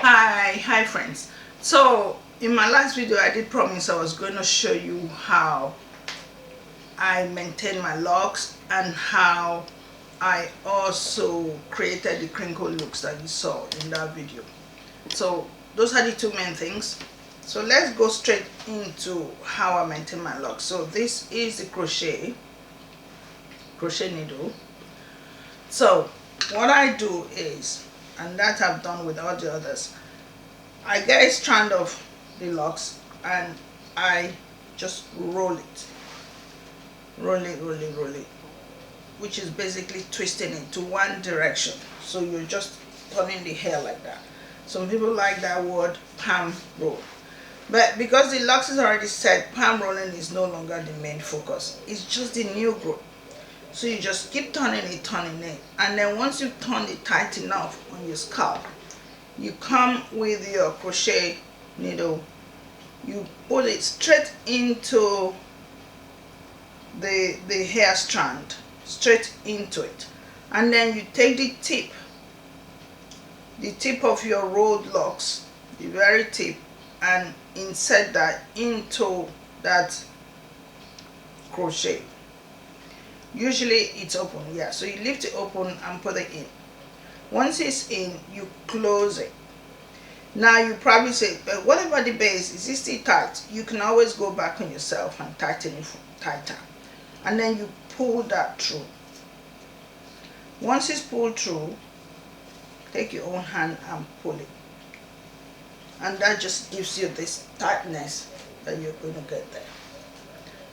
Hi friends. So in my last video I did promise I was going to show you how I maintain my locks and how I also created the crinkle looks that you saw in that video. So those are the two main things. So let's go straight into how I maintain my locks. So this is the crochet needle. So what I do is, and that I've done with all the others, I get a strand of the locks and I just roll it, which is basically twisting it to one direction. So you're just turning the hair like that. Some people like that word palm roll, but because the locks is already set, palm rolling is no longer the main focus. It's just the new growth. So you just keep turning it, and then once you've turned it tight enough on your scalp, you come with your crochet needle, you put it straight into the hair strand, straight into it, and then you take the tip of your rolled locks, the very tip, and insert that into that crochet. Usually it's open, yeah, so you lift it open and put it in. Once it's in, you close it. Now you probably say, but what about the base? Is it still tight? You can always go back on yourself and tighten it tighter, and then you pull that through. Once it's pulled through, take your own hand and pull it, and that just gives you this tightness that you're going to get there.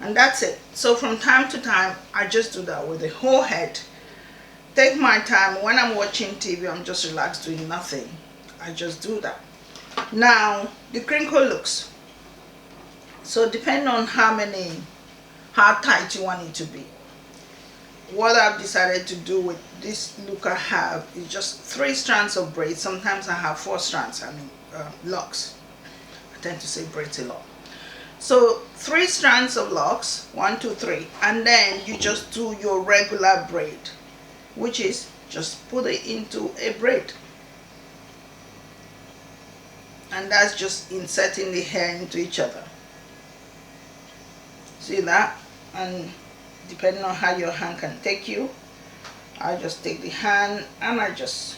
And that's it. So from time to time I just do that with the whole head. Take my time. When I'm watching TV, I'm just relaxed doing nothing, I just do that. Now the crinkle looks, so depending on how tight you want it to be, what I've decided to do with this look I have is just 3 strands of braids. Sometimes I have 4 strands, locks. I tend to say braids a lot. So 3 strands of locks, 1 2 3, and then you just do your regular braid, which is just put it into a braid, and that's just inserting the hair into each other. See that? And depending on how your hand can take you, I just take the hand and I just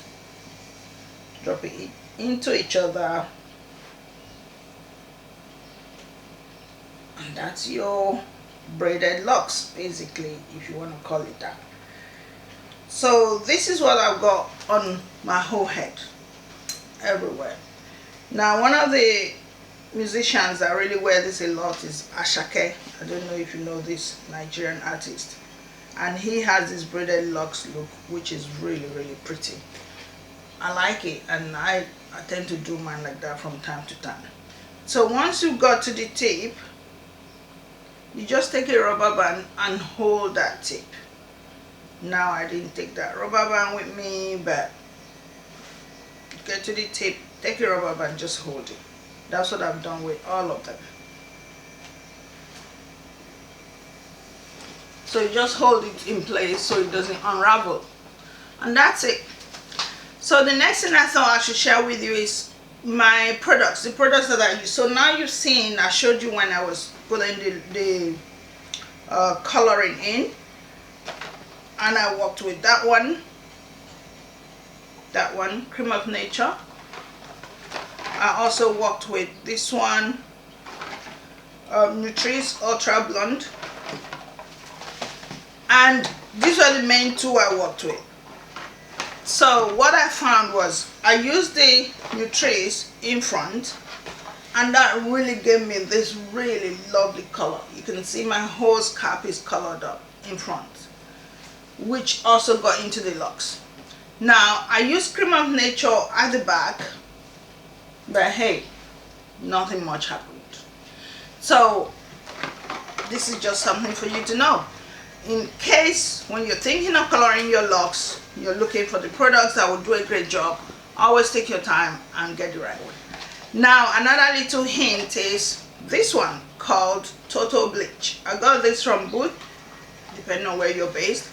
drop it into each other, and that's your braided locks, basically, if you want to call it that. So this is what I've got on my whole head, everywhere. Now one of the musicians that really wear this a lot is Ashake. I don't know if you know this Nigerian artist, and he has this braided locks look, which is really pretty. I like it, and I tend to do mine like that from time to time. So once you got to the tip, you just take a rubber band and hold that tip. Now I didn't take that rubber band with me, but get to the tip, take a rubber band, just hold it. That's what I've done with all of them. So you just hold it in place so it doesn't unravel, and that's it. So the next thing I thought I should share with you is my products, the products that I use. So now you've seen, I showed you when I was putting the coloring in, and I worked with that one, Cream of Nature. I also worked with this one, Nutrice Ultra Blonde, and these were the main 2 I worked with. So what I found was I used the Nutrice in front, and that really gave me this really lovely color. You can see my whole scalp is colored up in front, which also got into the locks. Now I used Cream of Nature at the back, but hey, nothing much happened. So this is just something for you to know, in case when you're thinking of coloring your locks, you're looking for the products that will do a great job. Always take your time and get the right one. Now another little hint is this one called Total Bleach. I got this from Booth, depending on where you're based,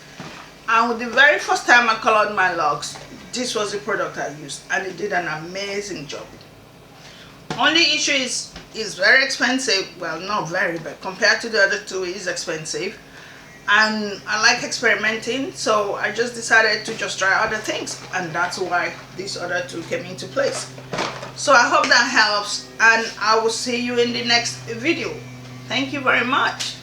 and the very first time I colored my locks, this was the product I used, and it did an amazing job. Only issue is very expensive. Well, not very, but compared to the other two, it is expensive. And I like experimenting, so I just decided to just try other things, and that's why these other two came into place. So I hope that helps, and I will see you in the next video. Thank you very much.